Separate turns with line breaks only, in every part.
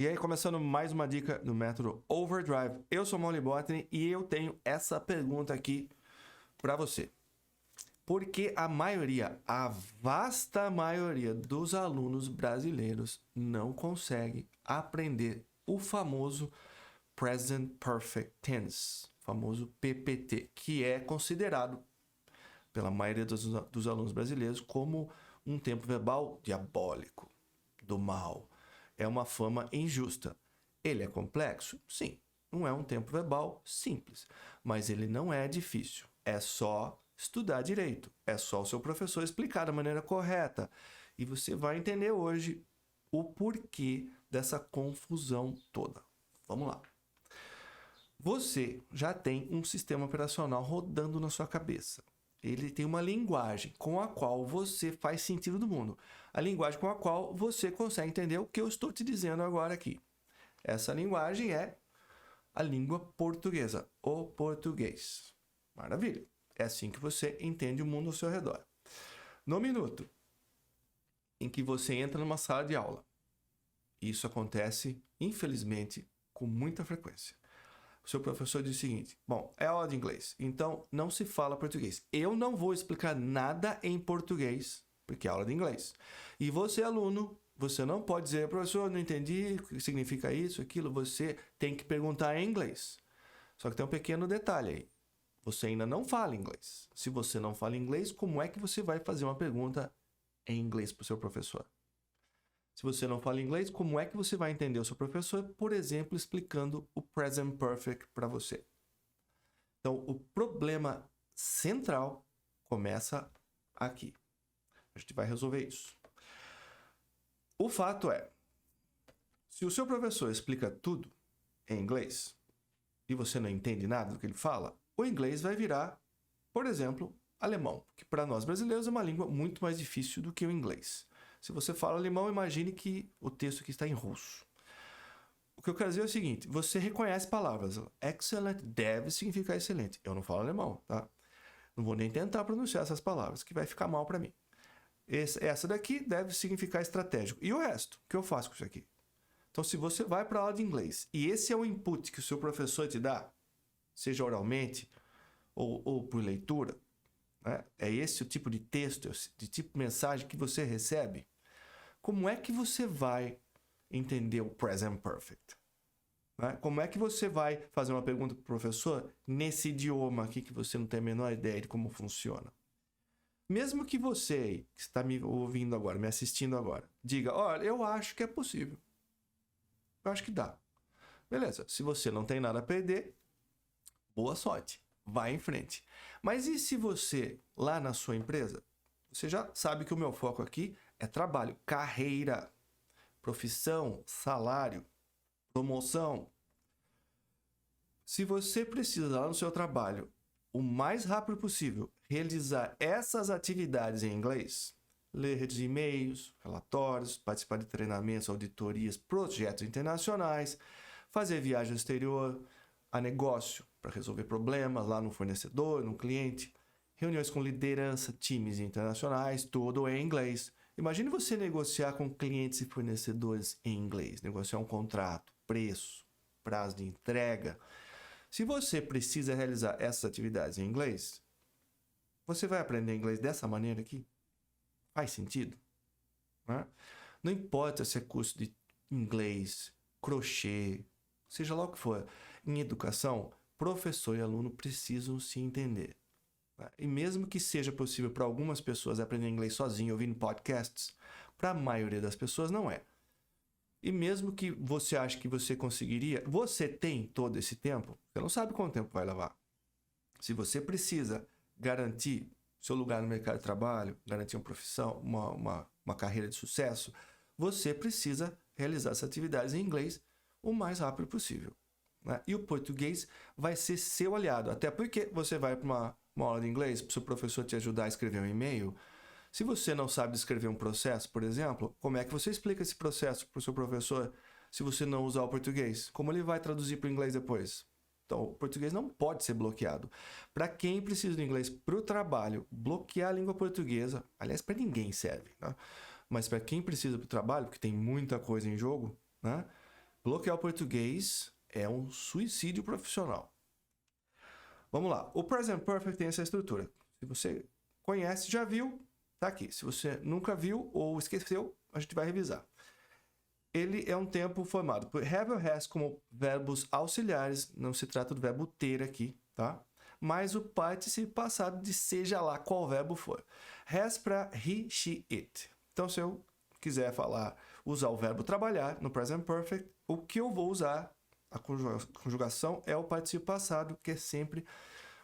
E aí, começando mais uma dica do método Overdrive. Eu sou Molly Botany e eu tenho essa pergunta aqui para você. Por que a vasta maioria dos alunos brasileiros não consegue aprender o famoso Present Perfect Tense, famoso PPT, que é considerado pela maioria dos alunos brasileiros como um tempo verbal diabólico, do mal. É uma fama injusta. Ele é complexo? Sim. Não é um tempo verbal simples, mas ele não é difícil. É só estudar direito. É só o seu professor explicar da maneira correta. E você vai entender hoje o porquê dessa confusão toda. Vamos lá. Você já tem um sistema operacional rodando na sua cabeça. Ele tem uma linguagem com a qual você faz sentido do mundo. A linguagem com a qual você consegue entender o que eu estou te dizendo agora aqui. Essa linguagem é a língua portuguesa, o português. Maravilha. É assim que você entende o mundo ao seu redor. No minuto em que você entra numa sala de aula, isso acontece, infelizmente, com muita frequência. O seu professor diz o seguinte: bom, é aula de inglês, então não se fala português. Eu não vou explicar nada em português, porque é aula de inglês. E você, aluno, você não pode dizer: professor, não entendi o que significa isso, aquilo. Você tem que perguntar em inglês. Só que tem um pequeno detalhe aí. Você ainda não fala inglês. Se você não fala inglês, como é que você vai fazer uma pergunta em inglês para o seu professor? Se você não fala inglês, como é que você vai entender o seu professor, por exemplo, explicando o Present Perfect para você? Então, o problema central começa aqui. A gente vai resolver isso. O fato é, se o seu professor explica tudo em inglês e você não entende nada do que ele fala, o inglês vai virar, por exemplo, alemão, que para nós brasileiros é uma língua muito mais difícil do que o inglês. Se você fala alemão, imagine que o texto aqui está em russo. O que eu quero dizer é o seguinte: você reconhece palavras. Excellent deve significar excelente. Eu não falo alemão, tá? Não vou nem tentar pronunciar essas palavras, que vai ficar mal para mim. Essa daqui deve significar estratégico. E o resto? O que eu faço com isso aqui? Então, se você vai para a aula de inglês e esse é o input que o seu professor te dá, seja oralmente ou por leitura, né? É esse o tipo de texto, de tipo de mensagem que você recebe, como é que você vai entender o Present Perfect? Né? Como é que você vai fazer uma pergunta para o professor nesse idioma aqui que você não tem a menor ideia de como funciona? Mesmo que você, que está me ouvindo agora, me assistindo agora, diga: olha, eu acho que é possível. Eu acho que dá. Beleza, se você não tem nada a perder, boa sorte. Vai em frente. Mas e se você, lá na sua empresa, você já sabe que o meu foco aqui é trabalho, carreira, profissão, salário, promoção. Se você precisa lá no seu trabalho, o mais rápido possível, realizar essas atividades em inglês, ler redes de e-mails, relatórios, participar de treinamentos, auditorias, projetos internacionais, fazer viagem ao exterior, a negócio para resolver problemas lá no fornecedor, no cliente, reuniões com liderança, times internacionais, tudo em inglês. Imagine você negociar com clientes e fornecedores em inglês, negociar um contrato, preço, prazo de entrega. Se você precisa realizar essas atividades em inglês, você vai aprender inglês dessa maneira aqui? Faz sentido? Né? Não importa se é curso de inglês, crochê, seja lá o que for. Em educação, professor e aluno precisam se entender. E mesmo que seja possível para algumas pessoas aprender inglês sozinho ouvindo podcasts, para a maioria das pessoas não é. E mesmo que você ache que você conseguiria, você tem todo esse tempo, você não sabe quanto tempo vai levar. Se você precisa garantir seu lugar no mercado de trabalho, garantir uma profissão, uma carreira de sucesso, você precisa realizar essas atividades em inglês o mais rápido possível. Né? E o português vai ser seu aliado, até porque você vai para uma aula de inglês, para o seu professor te ajudar a escrever um e-mail. Se você não sabe escrever um processo, por exemplo, como é que você explica esse processo para o seu professor se você não usar o português? Como ele vai traduzir para o inglês depois? Então, o português não pode ser bloqueado. Para quem precisa do inglês para o trabalho, bloquear a língua portuguesa, aliás, para ninguém serve, né? Mas para quem precisa para o trabalho, porque tem muita coisa em jogo, né? Bloquear o português é um suicídio profissional. Vamos lá. O Present Perfect tem essa estrutura. Se você conhece, já viu, tá aqui. Se você nunca viu ou esqueceu, a gente vai revisar. Ele é um tempo formado por have or has como verbos auxiliares. Não se trata do verbo ter aqui, tá? Mas o particípio passado de seja lá qual verbo for. Has para he, she, it. Então, se eu quiser usar o verbo trabalhar no Present Perfect, o que eu vou usar, a conjugação, é o particípio passado, que é sempre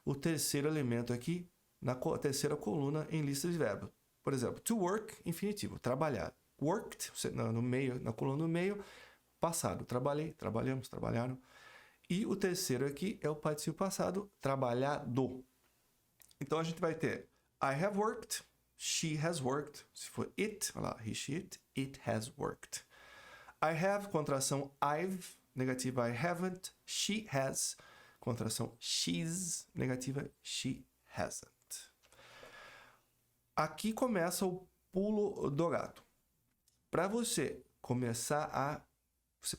o terceiro elemento aqui, na terceira coluna em lista de verbos. Por exemplo, to work, infinitivo, trabalhar. Worked, no meio, na coluna do meio, passado, trabalhei, trabalhamos, trabalharam. E o terceiro aqui é o particípio passado, trabalhado. Então, a gente vai ter I have worked, she has worked. Se for it, olha lá, he, she, it has worked. I have, contração I've, negativa I haven't. She has, contração she's, negativa she hasn't. Aqui começa o pulo do gato. Para você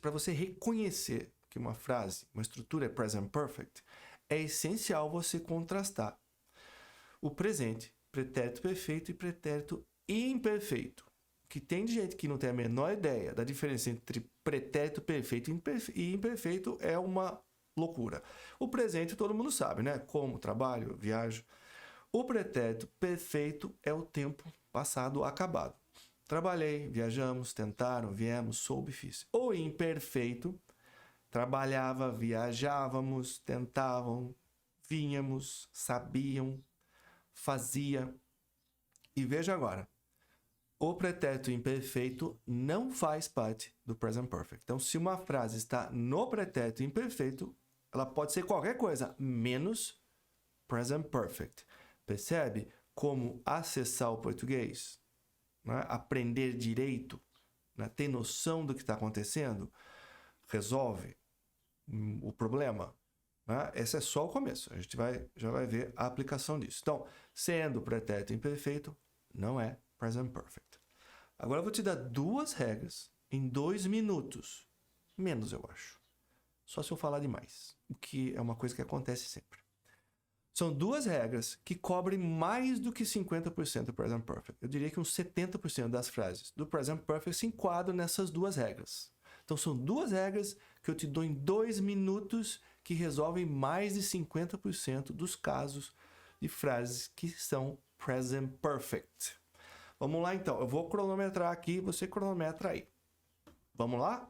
para você reconhecer que uma frase, uma estrutura é present perfect, é essencial você contrastar o presente, pretérito perfeito e pretérito imperfeito. Que tem de gente que não tem a menor ideia da diferença entre pretérito perfeito e imperfeito é uma loucura. O presente todo mundo sabe, né? Como, trabalho, viajo. O pretérito perfeito é o tempo passado acabado. Trabalhei, viajamos, tentaram, viemos, soube, fiz. O imperfeito, trabalhava, viajávamos, tentavam, vínhamos, sabiam, fazia. E veja agora, o pretérito imperfeito não faz parte do present perfect. Então, se uma frase está no pretérito imperfeito, ela pode ser qualquer coisa, menos present perfect. Percebe como acessar o português? Né? Aprender direito, né? Ter noção do que está acontecendo, resolve o problema. Né? Esse é só o começo. A gente já vai ver a aplicação disso. Então, sendo pretérito imperfeito, não é present perfect. Agora eu vou te dar 2 regras em 2 minutos. Menos, eu acho. Só se eu falar demais. O que é uma coisa que acontece sempre. São 2 regras que cobrem mais do que 50% do present perfect. Eu diria que uns 70% das frases do present perfect se enquadram nessas 2 regras. Então, são 2 regras que eu te dou em 2 minutos que resolvem mais de 50% dos casos de frases que são present perfect. Vamos lá, então. Eu vou cronometrar aqui, você cronometra aí. Vamos lá?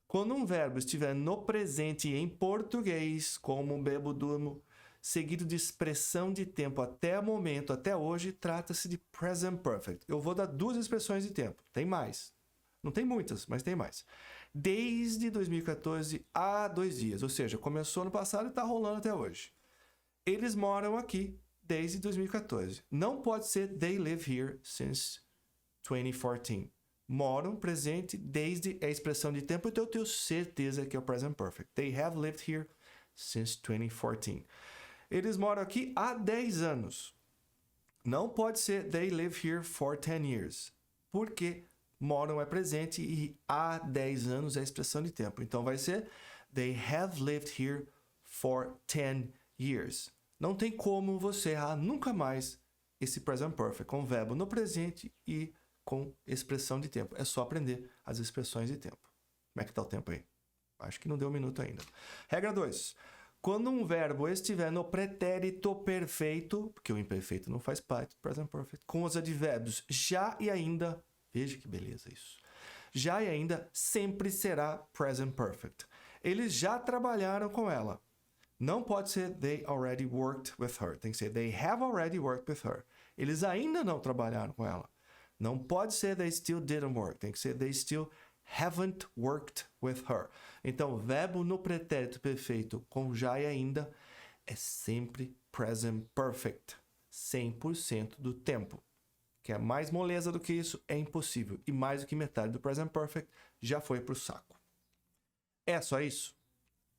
Quando um verbo estiver no presente em português, como bebo, durmo, seguido de expressão de tempo até o momento, até hoje, trata-se de present perfect. Eu vou dar 2 expressões de tempo. Tem mais. Não tem muitas, mas tem mais. Desde 2014 há 2 dias. Ou seja, começou no passado e está rolando até hoje. Eles moram aqui desde 2014. Não pode ser they live here since 2014. Moram, presente, desde a expressão de tempo, então eu tenho certeza que é o present perfect. They have lived here since 2014. Eles moram aqui há 10 anos. Não pode ser they live here for 10 years. Porque moram é presente e há 10 anos é a expressão de tempo. Então vai ser they have lived here for 10 years. Não tem como você errar nunca mais esse present perfect com verbo no presente e com expressão de tempo. É só aprender as expressões de tempo. Como é que está o tempo aí? Acho que não deu 1 minuto ainda. Regra 2. Quando um verbo estiver no pretérito perfeito, porque o imperfeito não faz parte do present perfect, com os advérbios já e ainda, veja que beleza isso, já e ainda sempre será present perfect. Eles já trabalharam com ela. Não pode ser they already worked with her. Tem que ser they have already worked with her. Eles ainda não trabalharam com ela. Não pode ser they still didn't work. Tem que ser they still haven't worked with her. Então, verbo no pretérito perfeito com já e ainda é sempre present perfect. 100% do tempo. Que é mais moleza do que isso, é impossível. E mais do que metade do present perfect já foi para o saco. É só isso?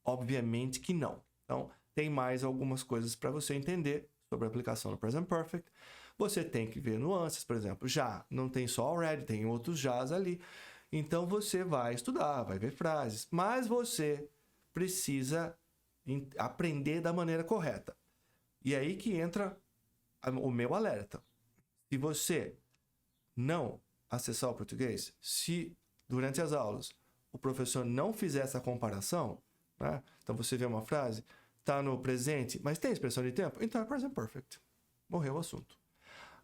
Obviamente que não. Então, tem mais algumas coisas para você entender sobre a aplicação do present perfect. Você tem que ver nuances, por exemplo, já não tem só already, tem outros jás ali. Então você vai estudar, vai ver frases, mas você precisa aprender da maneira correta. E aí que entra o meu alerta. Se você não acessar o português, se durante as aulas o professor não fizer essa comparação, né? Então você vê uma frase, está no presente, mas tem expressão de tempo, então é present perfect. Morreu o assunto.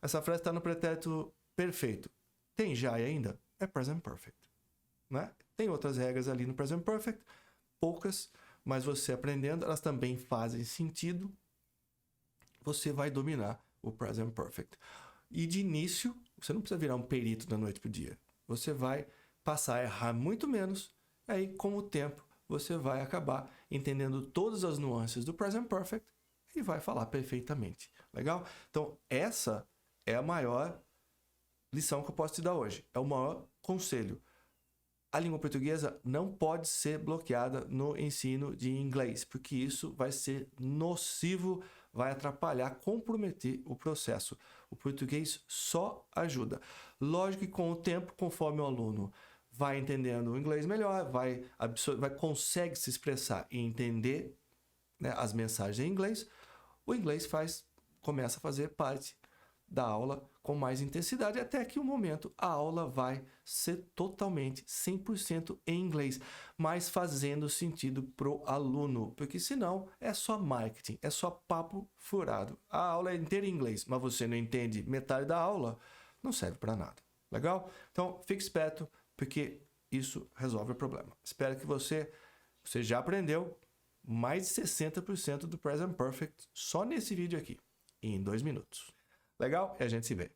Essa frase está no pretérito perfeito. Tem já ainda? É present perfect. Né? Tem outras regras ali no present perfect, poucas, mas você aprendendo, elas também fazem sentido. Você vai dominar o present perfect. E de início, você não precisa virar um perito da noite para o dia. Você vai passar a errar muito menos. Aí, com o tempo, você vai acabar entendendo todas as nuances do present perfect e vai falar perfeitamente. Legal? Então, essa é a maior lição que eu posso te dar hoje. É o maior conselho. A língua portuguesa não pode ser bloqueada no ensino de inglês, porque isso vai ser nocivo, vai atrapalhar, comprometer o processo. O português só ajuda. Lógico que com o tempo, conforme o aluno vai entendendo o inglês melhor, consegue se expressar e entender, né, as mensagens em inglês, o inglês começa a fazer parte da aula com mais intensidade, até que um momento a aula vai ser totalmente 100% em inglês, mas fazendo sentido pro aluno, porque senão é só marketing, é só papo furado. A aula é inteira em inglês, mas você não entende metade da aula, não serve para nada. Legal? Então, fique esperto, porque isso resolve o problema. Espero que você já aprendeu mais de 60% do Present Perfect só nesse vídeo aqui, em 2 minutos. Legal? E a gente se vê.